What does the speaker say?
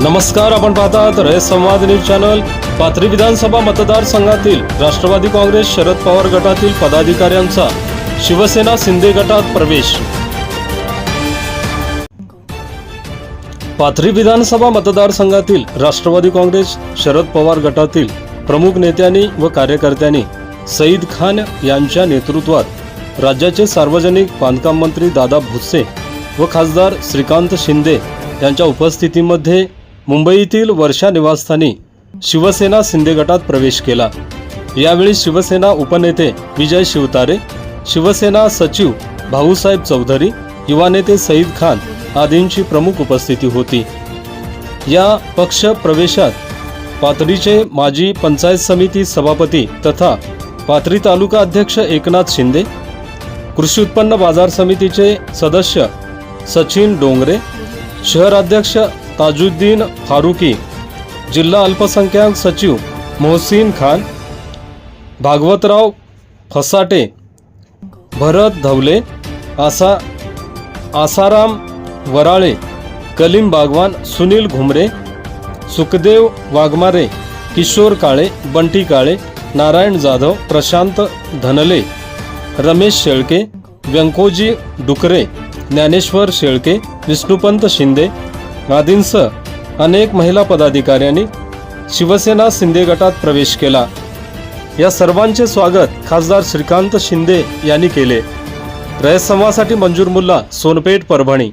नमस्कार, आपण पाहतात रयत संवाद न्यूज चॅनल। पाथरी विधानसभा मतदारसंघातील राष्ट्रवादी काँग्रेस शरद पवार गटातील पदाधिकाऱ्यांचा शिवसेना शिंदे गटात प्रवेश। पाथरी विधानसभा मतदारसंघातील राष्ट्रवादी काँग्रेस शरद पवार गटातील प्रमुख नेत्यांनी व कार्यकर्त्यांनी सईद खान यांच्या नेतृत्वात राज्याचे सार्वजनिक बांधकाम मंत्री दादा भुसे व खासदार श्रीकांत शिंदे यांच्या उपस्थितीमध्ये मुंबईतील वर्षा निवासस्थानी शिवसेना शिंदे गटात प्रवेश केला। यावेळी शिवसेना उपनेते विजय शिवतारे, शिवसेना सचिव भाऊसाहेब चौधरी, युवा नेते सईद खान आदींची प्रमुख उपस्थिती होती। या पक्ष प्रवेशात पाथरीचे माजी पंचायत समिती सभापती तथा पाथरी तालुका अध्यक्ष एकनाथ शिंदे, कृषी उत्पन्न बाजार समितीचे सदस्य सचिन डोंगरे, शहर अध्यक्ष ताजुद्दीन फारुकी, जिल्हा अल्पसंख्याक सचिव मोहसिन खान, भागवतराव फसाटे, भरत धवले, आसाराम वराळे, कलीम बागवान, सुनील घुमरे, सुखदेव वाघमारे, किशोर काळे, बंटी काळे, नारायण जाधव, प्रशांत धनले, रमेश शेळके, व्यंकोजी डुकरे, ज्ञानेश्वर शेळके, विष्णुपंत शिंदे आदींसह अनेक महिला पदाधिकाऱ्यांनी शिवसेना शिंदे गटात प्रवेश केला। या सर्वांचे स्वागत खासदार श्रीकांत शिंदे यांनी केले। रयत संवादसाठी मंजूर मुल्ला, सोनपेठ, परभणी।